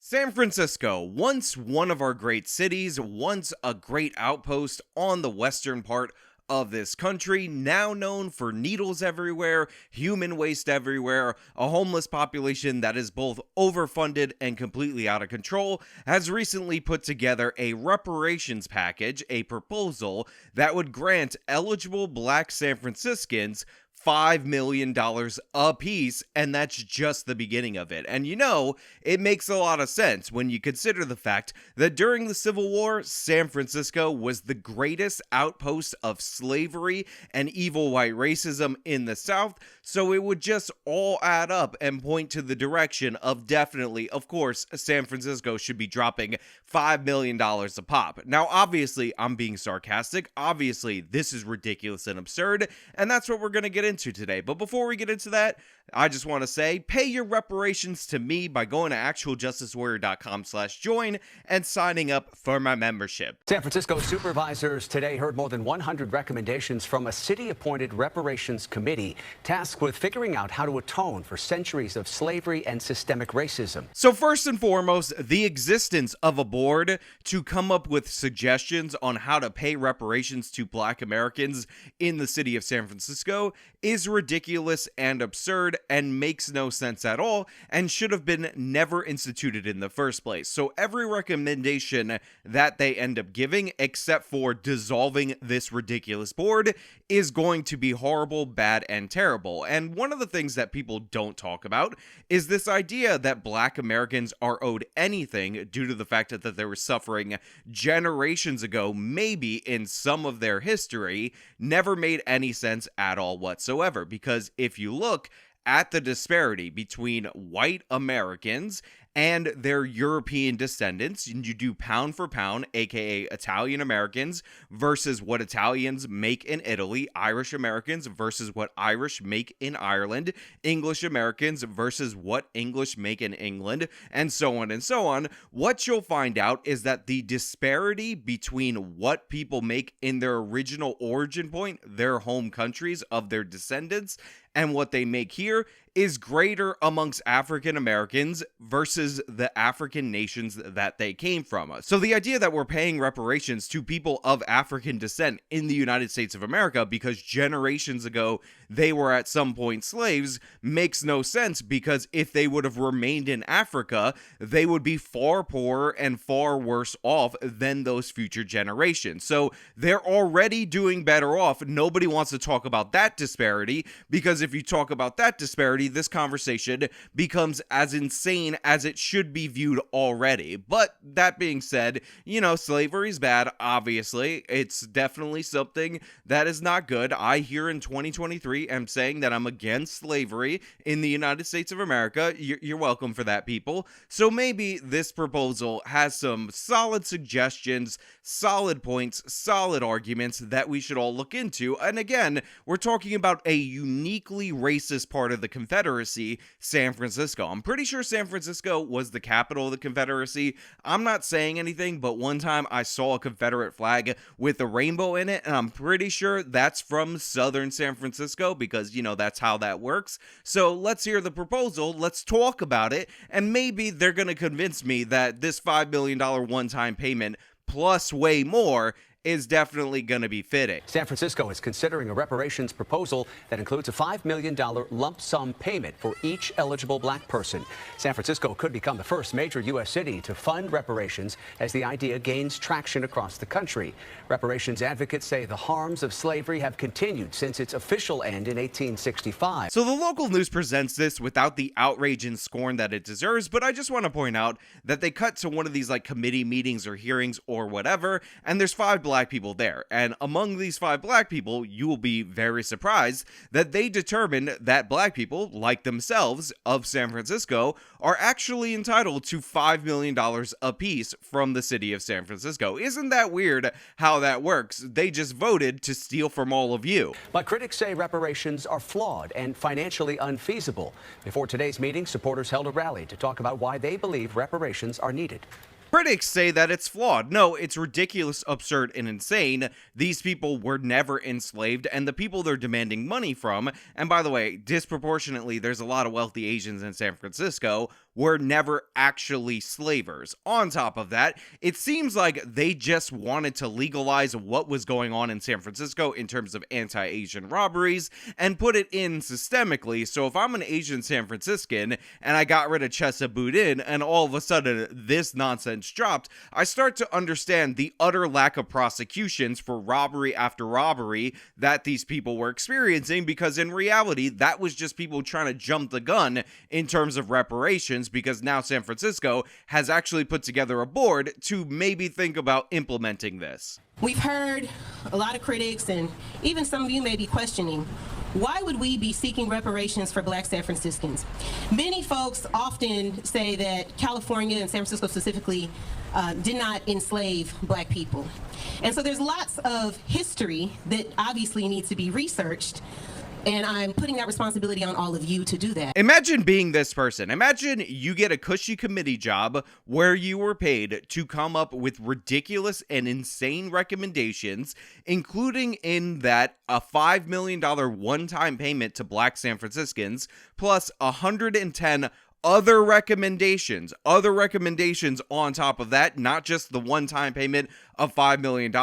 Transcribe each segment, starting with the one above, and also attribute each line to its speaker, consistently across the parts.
Speaker 1: San Francisco, once one of our great cities, once a great outpost on the western part of this country, now known for needles everywhere, human waste everywhere, a homeless population that is both overfunded and completely out of control, has recently put together a reparations package, a proposal that would grant eligible black San Franciscans $5 million apiece, and that's just the beginning of it. And it makes a lot of sense when you consider the fact that during the Civil War, San Francisco was the greatest outpost of slavery and evil white racism in the South, so it would just all add up and point to the direction of definitely, of course, San Francisco should be dropping $5 million a pop. Now, obviously, I'm being sarcastic. Obviously, this is ridiculous and absurd, and that's what we're going to get into today. But before we get into that, I just want to say, pay your reparations to me by going to actualjusticewarrior.com/join and signing up for my membership.
Speaker 2: San Francisco supervisors today heard more than 100 recommendations from a city-appointed reparations committee tasked with figuring out how to atone for centuries of slavery and systemic racism.
Speaker 1: So first and foremost, the existence of a board to come up with suggestions on how to pay reparations to black Americans in the city of San Francisco is ridiculous and absurd and makes no sense at all and should have been never instituted in the first place. So every recommendation that they end up giving, except for dissolving this ridiculous board, is going to be horrible, bad, and terrible. And one of the things that people don't talk about is this idea that black Americans are owed anything due to the fact that they were suffering generations ago, maybe in some of their history, never made any sense at all whatsoever. Because if you look at the disparity between white Americans and their European descendants, and you do pound for pound, aka Italian Americans versus what Italians make in Italy, Irish Americans versus what Irish make in Ireland, English Americans versus what English make in England, and so on, what you'll find out is that the disparity between what people make in their original origin point, their home countries of their descendants, and what they make here is greater amongst African Americans versus the African nations that they came from. So the idea that we're paying reparations to people of African descent in the United States of America because generations ago they were at some point slaves makes no sense, because if they would have remained in Africa, they would be far poorer and far worse off than those future generations. So they're already doing better off. Nobody wants to talk about that disparity, because if you talk about that disparity, this conversation becomes as insane as it should be viewed already. But that being said, slavery is bad. Obviously, it's definitely something that is not good. I here in 2023 am saying that I'm against slavery in the United States of America. You're welcome for that, people. So maybe this proposal has some solid suggestions, solid points, solid arguments that we should all look into. And again, we're talking about a uniquely racist part of the Confederacy, San Francisco. I'm pretty sure San Francisco was the capital of the Confederacy. I'm not saying anything, but one time I saw a Confederate flag with a rainbow in it, and I'm pretty sure that's from southern San Francisco, because, that's how that works. So let's hear the proposal, let's talk about it, and maybe they're going to convince me that this $5 million one-time payment plus way more is definitely going to be fitting.
Speaker 2: San Francisco is considering a reparations proposal that includes a $5 million lump sum payment for each eligible black person. San Francisco could become the first major U.S. city to fund reparations as the idea gains traction across the country. Reparations advocates say the harms of slavery have continued since its official end in 1865.
Speaker 1: So the local news presents this without the outrage and scorn that it deserves, but I just want to point out that they cut to one of these committee meetings or hearings or whatever, and there's 5 black people there. And among these 5 black people, you will be very surprised that they determined that black people, like themselves, of San Francisco, are actually entitled to $5 million apiece from the city of San Francisco. Isn't that weird how that works? They just voted to steal from all of you.
Speaker 2: But critics say reparations are flawed and financially unfeasible. Before today's meeting, supporters held a rally to talk about why they believe reparations are needed.
Speaker 1: Critics say that it's flawed. No, it's ridiculous, absurd, and insane. These people were never enslaved, and the people they're demanding money from, and by the way, disproportionately, there's a lot of wealthy Asians in San Francisco, were never actually slavers. On top of that, it seems like they just wanted to legalize what was going on in San Francisco in terms of anti-Asian robberies and put it in systemically. So if I'm an Asian San Franciscan and I got rid of Chesa Boudin and all of a sudden this nonsense dropped, I start to understand the utter lack of prosecutions for robbery after robbery that these people were experiencing, because in reality that was just people trying to jump the gun in terms of reparations, because now San Francisco has actually put together a board to maybe think about implementing this.
Speaker 3: We've heard a lot of critics, and even some of you may be questioning, why would we be seeking reparations for Black San Franciscans? Many folks often say that California, and San Francisco specifically, did not enslave Black people. And so there's lots of history that obviously needs to be researched, and I'm putting that responsibility on all of you to do that.
Speaker 1: Imagine being this person. Imagine you get a cushy committee job where you were paid to come up with ridiculous and insane recommendations, including in that a $5 million one-time payment to Black San Franciscans, plus 110 other recommendations on top of that, not just the one-time payment of $5 million.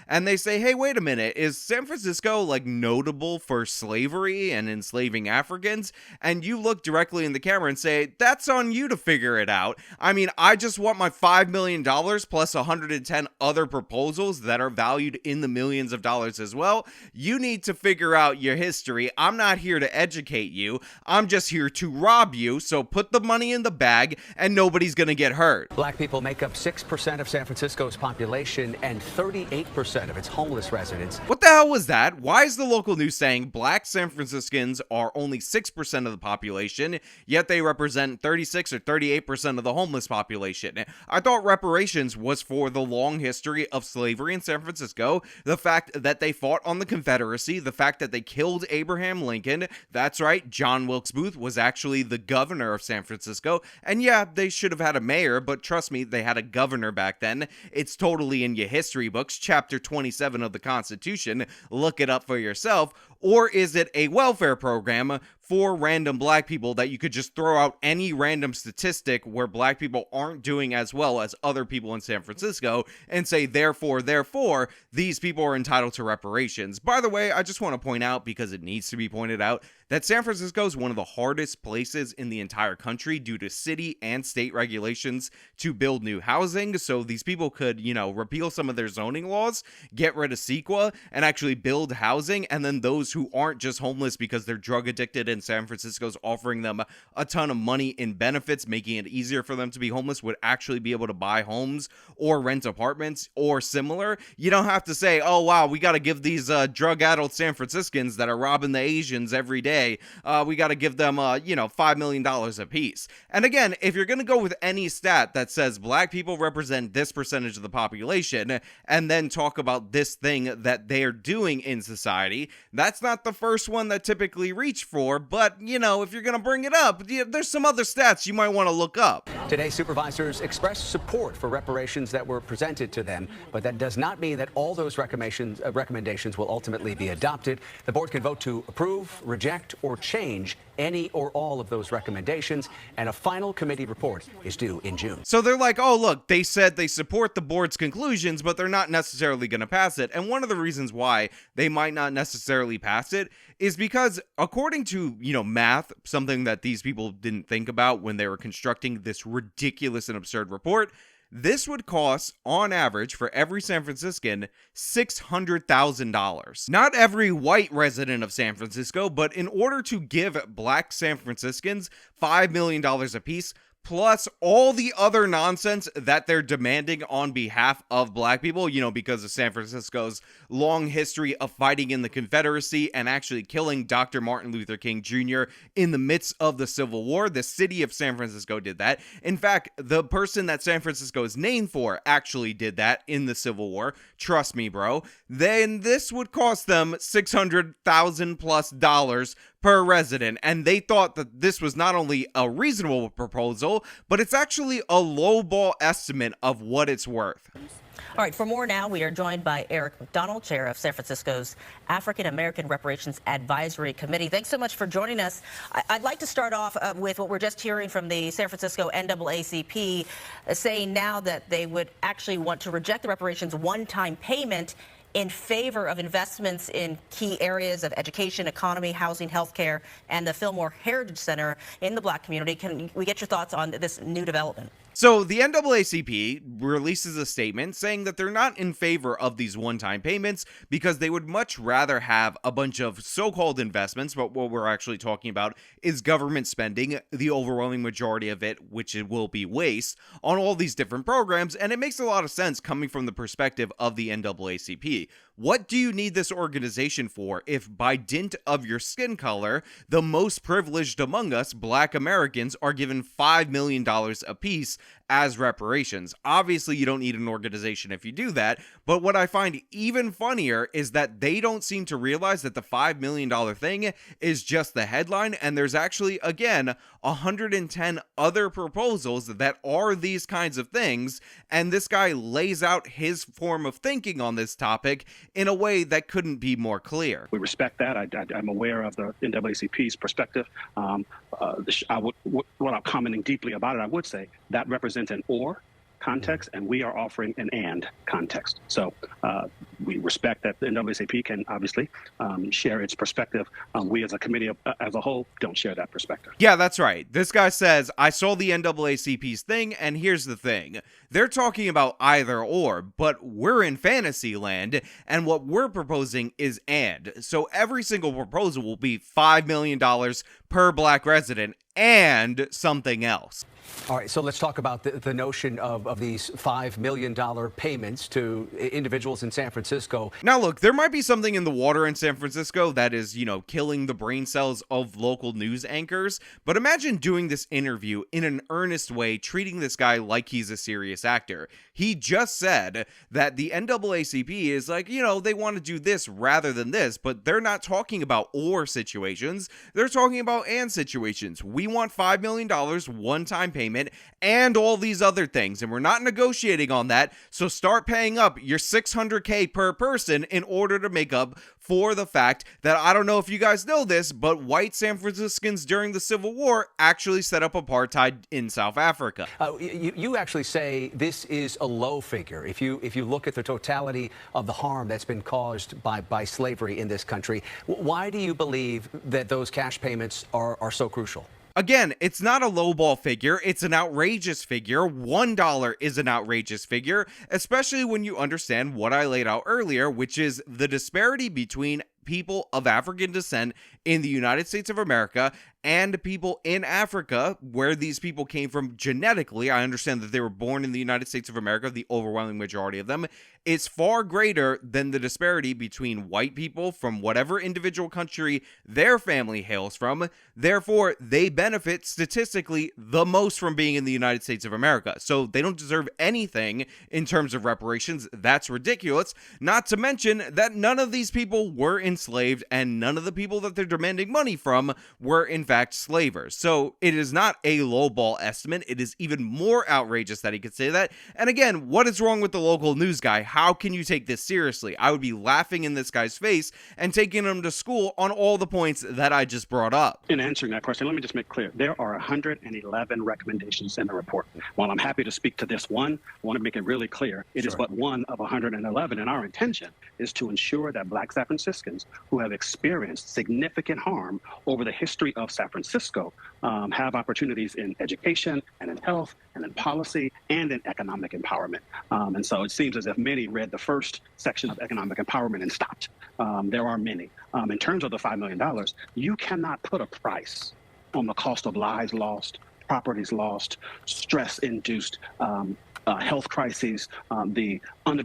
Speaker 1: And they say, hey, wait a minute, is San Francisco like notable for slavery and enslaving Africans? And you look directly in the camera and say, that's on you to figure it out. I mean, I just want my $5 million plus 110 other proposals that are valued in the millions of dollars as well. You need to figure out your history. I'm not here to educate you. I'm just here to rob you. So put the money in the bag and nobody's gonna get hurt.
Speaker 2: Black people make up 6% of San Francisco's population and 38% of its homeless residents.
Speaker 1: What the hell was that? Why is the local news saying Black San Franciscans are only 6% of the population, yet they represent 36 or 38% of the homeless population? I thought reparations was for the long history of slavery in San Francisco, the fact that they fought on the Confederacy, the fact that they killed Abraham Lincoln. That's right, John Wilkes Booth was actually the governor of San Francisco, and yeah, they should have had a mayor, but trust me, they had a governor back then. It's totally in your history books, chapter 27 of the Constitution. Look it up for yourself. Or is it a welfare program for random Black people that you could just throw out any random statistic where Black people aren't doing as well as other people in San Francisco and say, therefore, these people are entitled to reparations? By the way, I just want to point out, because it needs to be pointed out, that San Francisco is one of the hardest places in the entire country due to city and state regulations to build new housing. So these people could, repeal some of their zoning laws, get rid of CEQA, and actually build housing. And then those who aren't just homeless because they're drug addicted and San Francisco's offering them a ton of money in benefits, making it easier for them to be homeless, would actually be able to buy homes or rent apartments or similar. You don't have to say, oh, wow, we got to give these drug-addled San Franciscans that are robbing the Asians every day, we got to give them, $5 million a piece. And again, if you're going to go with any stat that says Black people represent this percentage of the population and then talk about this thing that they're doing in society, that's not the first one that typically reach for. But, if you're going to bring it up, there's some other stats you might want to look up.
Speaker 2: Today, supervisors expressed support for reparations that were presented to them, but that does not mean that all those recommendations will ultimately be adopted. The board can vote to approve, reject, or change any or all of those recommendations, and a final committee report is due in June.
Speaker 1: So they're like, oh, look, they said they support the board's conclusions, but they're not necessarily going to pass it. And one of the reasons why they might not necessarily pass it is because, according to, math, something that these people didn't think about when they were constructing this ridiculous and absurd report, this would cost, on average, for every San Franciscan, $600,000. Not every white resident of San Francisco, but in order to give Black San Franciscans $5 million apiece, plus all the other nonsense that they're demanding on behalf of Black people, because of San Francisco's long history of fighting in the Confederacy and actually killing Dr. Martin Luther King Jr. in the midst of the Civil War. The city of San Francisco did that. In fact, the person that San Francisco is named for actually did that in the Civil War. Trust me, bro. Then this would cost them $600,000+ per resident, and they thought that this was not only a reasonable proposal, but it's actually a lowball estimate of what it's worth.
Speaker 4: All right, for more now, we are joined by Eric McDonald, chair of San Francisco's African American Reparations Advisory Committee. Thanks so much for joining us. I'd like to start off with what we're just hearing from the San Francisco NAACP, saying now that they would actually want to reject the reparations one-time payment in favor of investments in key areas of education, economy, housing, healthcare, and the Fillmore Heritage Center in the Black community. Can we get your thoughts on this new development?
Speaker 1: So the NAACP releases a statement saying that they're not in favor of these one-time payments because they would much rather have a bunch of so-called investments, but what we're actually talking about is government spending, the overwhelming majority of it, which it will be waste, on all these different programs, and it makes a lot of sense coming from the perspective of the NAACP. What do you need this organization for if by dint of your skin color, the most privileged among us, Black Americans, are given $5 million apiece as reparations? Obviously, you don't need an organization if you do that, but what I find even funnier is that they don't seem to realize that the $5 million thing is just the headline, and there's actually, again, 110 other proposals that are these kinds of things, and this guy lays out his form of thinking on this topic in a way that couldn't be more clear.
Speaker 5: We respect that. I'm aware of the NAACP's perspective. Without commenting deeply about it, I would say that represents an or context, and we are offering an and context. So we respect that the NAACP can obviously share its perspective. We as a committee as a whole don't share that perspective.
Speaker 1: Yeah, that's right. This guy says, I saw the NAACP's thing, and here's the thing. They're talking about either or, but we're in fantasy land, and what we're proposing is and. So every single proposal will be $5 million per Black resident and something else.
Speaker 2: All right, so let's talk about the notion of these $5 million payments to individuals in San Francisco.
Speaker 1: Now, look, there might be something in the water in San Francisco that is, killing the brain cells of local news anchors. But imagine doing this interview in an earnest way, treating this guy like he's a serious actor. He just said that the NAACP is like, they want to do this rather than this, but they're not talking about or situations. They're talking about and situations. We want $5 million one-time payment and all these other things, and we're not negotiating on that, so start paying up your $600K per person in order to make up for the fact that, I don't know if you guys know this, but white San Franciscans during the Civil War actually set up apartheid in South Africa.
Speaker 2: You actually say this is a low figure. If you look at the totality of the harm that's been caused by slavery in this country, why do you believe that those cash payments are so crucial?
Speaker 1: Again, it's not a lowball figure, it's an outrageous figure. $1 is an outrageous figure, especially when you understand what I laid out earlier, which is the disparity between people of African descent in the United States of America and people in Africa, where these people came from genetically. I understand that they were born in the United States of America, the overwhelming majority of them, is far greater than the disparity between white people from whatever individual country their family hails from. Therefore, they benefit statistically the most from being in the United States of America. So they don't deserve anything in terms of reparations. That's ridiculous. Not to mention that none of these people were enslaved, and none of the people that they're demanding money from were in fact slavers. So it is not a lowball estimate. It is even more outrageous that he could say that. And again, what is wrong with the local news guy? How can you take this seriously? I would be laughing in this guy's face and taking him to school on all the points that I just brought up.
Speaker 5: In answering that question, let me just make clear. There are 111 recommendations in the report. While I'm happy to speak to this one, I want to make it really clear. It is but one of 111, and our intention is to ensure that Black San Franciscans who have experienced significant harm over the history of San Francisco have opportunities in education and in health and in policy and in economic empowerment. And so it seems as if many read the first section of economic empowerment and stopped. There are many. In terms of the $5 million, you cannot put a price on the cost of lives lost, properties lost, stress-induced health crises, the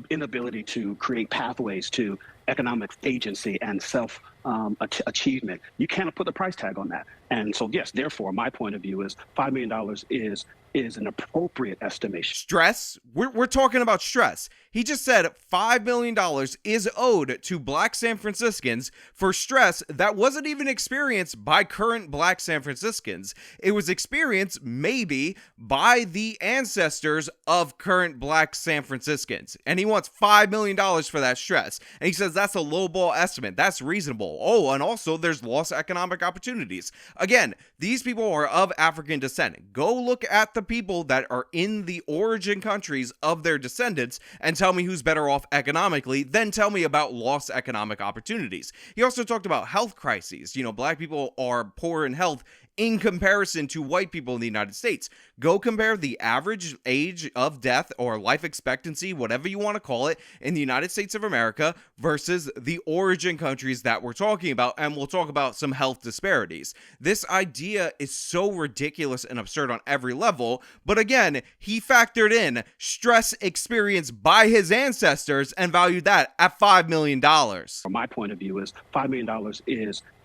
Speaker 5: inability to create pathways to economic agency and self-achievement. You cannot put a price tag on that. And so, yes, therefore, my point of view is $5 million is an appropriate estimation.
Speaker 1: Stress? We're talking about stress. He just said $5 million is owed to black San Franciscans for stress that wasn't even experienced by current black San Franciscans. It was experienced maybe by the ancestors of current black San Franciscans. And he wants $5 million for that stress. And he says that's a lowball estimate. That's reasonable. Oh, and also there's lost economic opportunities. Again, these people are of African descent. Go look at the people that are in the origin countries of their descendants and tell me who's better off economically, then tell me about lost economic opportunities. He also talked about health crises. Black people are poor in health in comparison to white people in the United States. Go compare the average age of death or life expectancy, whatever you want to call it, in the United States of America versus the origin countries that we're talking about, and we'll talk about some health disparities. This idea is so ridiculous and absurd on every level, but again, he factored in stress experienced by his ancestors and valued that at $5 million.
Speaker 5: From my point of view, is $5 million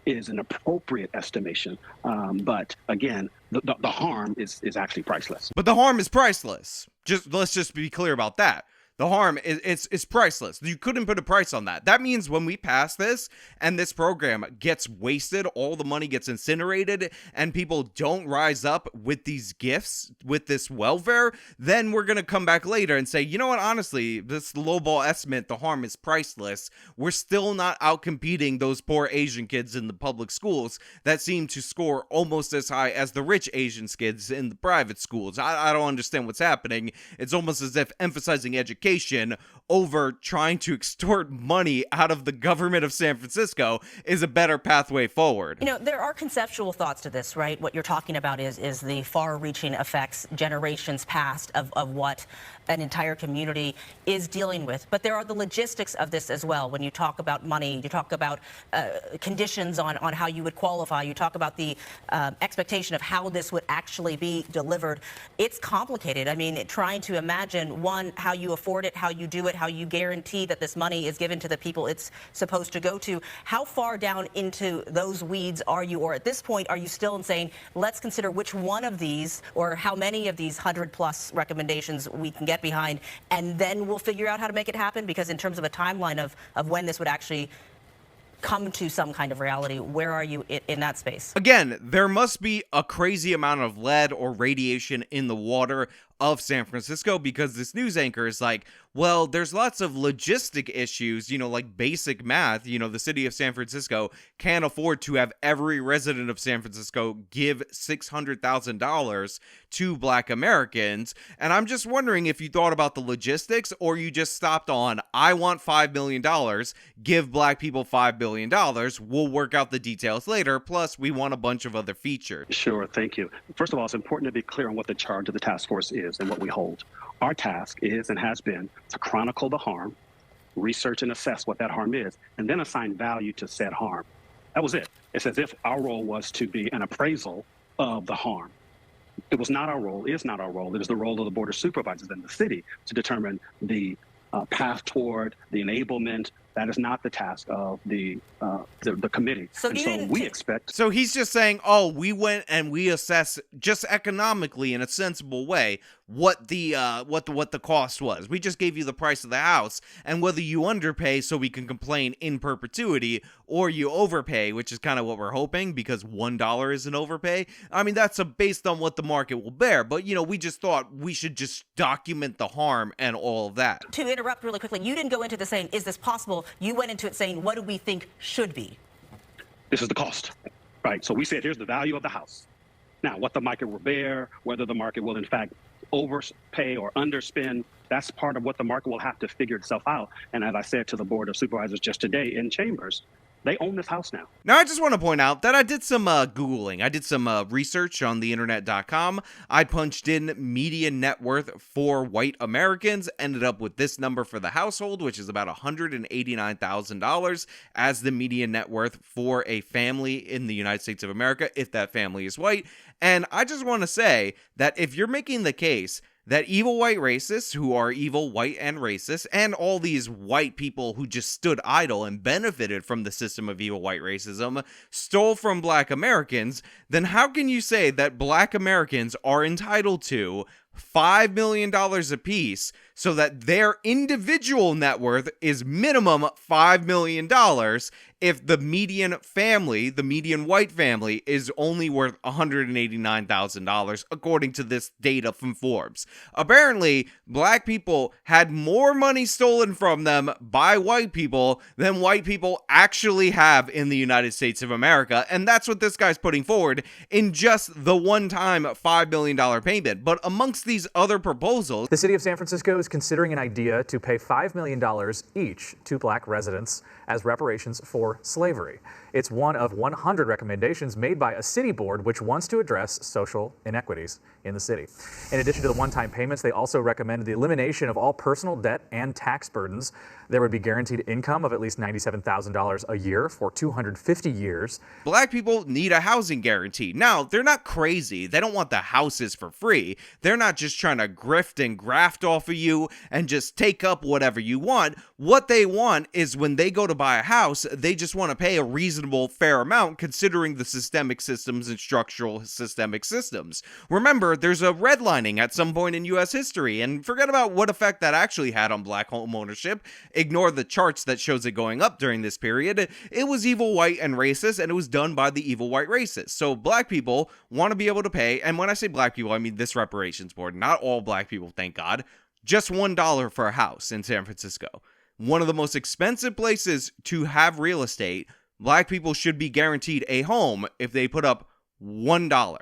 Speaker 5: is an appropriate estimation. But again, the harm is actually priceless.
Speaker 1: But the harm is priceless. Let's just be clear about that. The harm is priceless. You couldn't put a price on that. That means when we pass this and this program gets wasted, all the money gets incinerated, and people don't rise up with these gifts, with this welfare, then we're going to come back later and say, you know what, honestly, this lowball estimate, the harm is priceless. We're still not out-competing those poor Asian kids in the public schools that seem to score almost as high as the rich Asian kids in the private schools. I don't understand what's happening. It's almost as if emphasizing education over trying to extort money out of the government of San Francisco is a better pathway forward.
Speaker 4: There are conceptual thoughts to this, right? What you're talking about is the far-reaching effects, generations past, of what an entire community is dealing with. But there are the logistics of this as well. When you talk about money, you talk about conditions on how you would qualify, you talk about the expectation of how this would actually be delivered. It's complicated. I mean, trying to imagine, one, how you afford it, how you do it, how you guarantee that this money is given to the people it's supposed to go to. How far down into those weeds are you? Or at this point, are you still saying, let's consider which one of these or how many of these 100+ recommendations we can get behind, and then we'll figure out how to make it happen? Because in terms of a timeline of when this would actually come to some kind of reality, where are you in that space?
Speaker 1: Again, there must be a crazy amount of lead or radiation in the water of San Francisco, because this news anchor is like, well, there's lots of logistic issues, like basic math. The city of San Francisco can't afford to have every resident of San Francisco give $600,000 to black Americans. And I'm just wondering if you thought about the logistics, or you just stopped on, I want $5 million, give black people $5 billion. We'll work out the details later. Plus, we want a bunch of other features.
Speaker 5: Sure, thank you. First of all, it's important to be clear on what the charge of the task force is and what we hold. Our task is and has been to chronicle the harm, research and assess what that harm is, and then assign value to said harm. That was it. It's as if our role was to be an appraisal of the harm. It was not our role, is not our role. It is the role of the Board of Supervisors in the city to determine the path toward the enablement. That is not the task of the committee. So we expect.
Speaker 1: So he's just saying, oh, we went and we assess just economically in a sensible way what the cost was. We just gave you the price of the house, and whether you underpay so we can complain in perpetuity, or you overpay, which is kind of what we're hoping, because $1 is an overpay. I mean, that's based on what the market will bear. But we just thought we should just document the harm and all of that.
Speaker 4: To interrupt really quickly, you didn't go into this saying, is this possible? You went into it saying, what do we think should be?
Speaker 5: This is the cost, right? So we said, here's the value of the house. Now, what the market will bear, whether the market will in fact overpay or underspend, that's part of what the market will have to figure itself out. And as I said to the Board of Supervisors just today in chambers, they own this house now.
Speaker 1: Now, I just want to point out that I did some Googling. I did some research on theinternet.com. I punched in median net worth for white Americans, ended up with this number for the household, which is about $189,000 as the median net worth for a family in the United States of America, if that family is white. And I just want to say that if you're making the case that evil white racists who are evil, white, and racist, and all these white people who just stood idle and benefited from the system of evil white racism stole from black Americans, then how can you say that black Americans are entitled to $5 million apiece so that their individual net worth is minimum $5 million if the median family, the median white family, is only worth $189,000, according to this data from Forbes. Apparently, black people had more money stolen from them by white people than white people actually have in the United States of America, and that's what this guy's putting forward in just the one-time $5 million payment. But amongst these other proposals,
Speaker 6: the city of San Francisco is considering an idea to pay $5 million each to black residents as reparations for slavery. It's one of 100 recommendations made by a city board which wants to address social inequities in the city. In addition to the one-time payments, they also recommended the elimination of all personal debt and tax burdens. There would be guaranteed income of at least $97,000 a year for 250 years.
Speaker 1: Black people need a housing guarantee. Now, they're not crazy. They don't want the houses for free. They're not just trying to grift and graft off of you and just take up whatever you want. What they want is when they go to buy a house, they just want to pay a reasonable, fair amount considering the systemic systems and structural systemic systems. Remember, there's a redlining at some point in U.S. history, and forget about what effect that actually had on black home ownership. Ignore the charts that shows it going up during this period. It was evil white and racist, and it was done by the evil white racists. So black people want to be able to pay, and when I say black people, I mean this reparations board, not all black people, thank God, just $1 for a house in San Francisco. One of the most expensive places to have real estate. Black people should be guaranteed a home if they put up $1.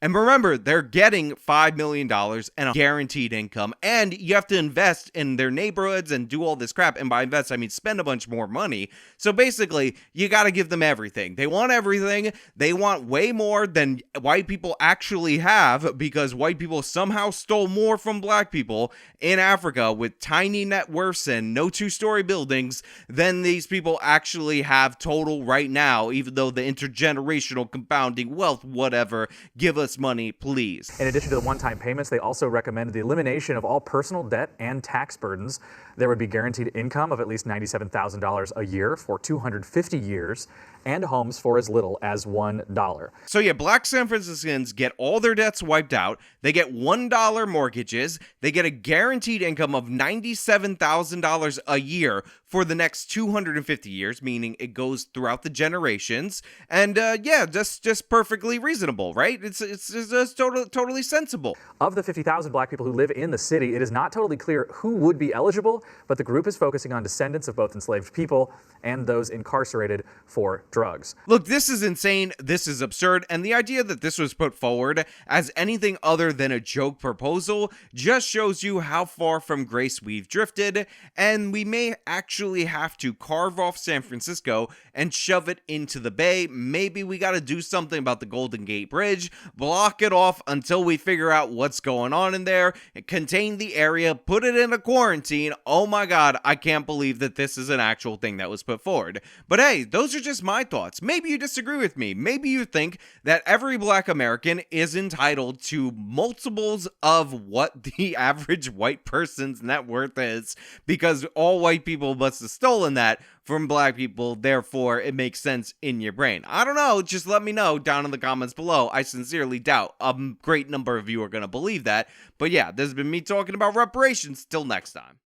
Speaker 1: And remember, they're getting $5 million and a guaranteed income, and you have to invest in their neighborhoods and do all this crap. And by invest, I mean spend a bunch more money. So basically, you got to give them everything. They want everything. They want way more than white people actually have, because white people somehow stole more from black people in Africa with tiny net worths and no two-story buildings than these people actually have total right now, even though the intergenerational compounding wealth, whatever, give us money, please.
Speaker 6: In addition to the one-time payments, they also recommended the elimination of all personal debt and tax burdens. There would be guaranteed income of at least $97,000 a year for 250 years and homes for as little as $1.
Speaker 1: So yeah, black San Franciscans get all their debts wiped out. They get $1 mortgages. They get a guaranteed income of $97,000 a year for the next 250 years, meaning it goes throughout the generations. And yeah, just perfectly reasonable, right? It's just totally sensible.
Speaker 6: Of the 50,000 black people who live in the city, it is not totally clear who would be eligible, but the group is focusing on descendants of both enslaved people and those incarcerated for drugs.
Speaker 1: Look, this is insane. This is absurd. And the idea that this was put forward as anything other than a joke proposal just shows you how far from grace we've drifted. And we may actually have to carve off San Francisco and shove it into the Bay. Maybe we got to do something about the Golden Gate Bridge, block it off until we figure out what's going on in there, contain the area, put it in a quarantine. Oh my God, I can't believe that this is an actual thing that was put forward. But hey, those are just my thoughts. Maybe you disagree with me. Maybe you think that every black American is entitled to multiples of what the average white person's net worth is, because all white people must have stolen that from black people, therefore it makes sense in your brain. I don't know, just let me know down in the comments below. I sincerely doubt a great number of you are going to believe that. But yeah, this has been me talking about reparations. Till next time.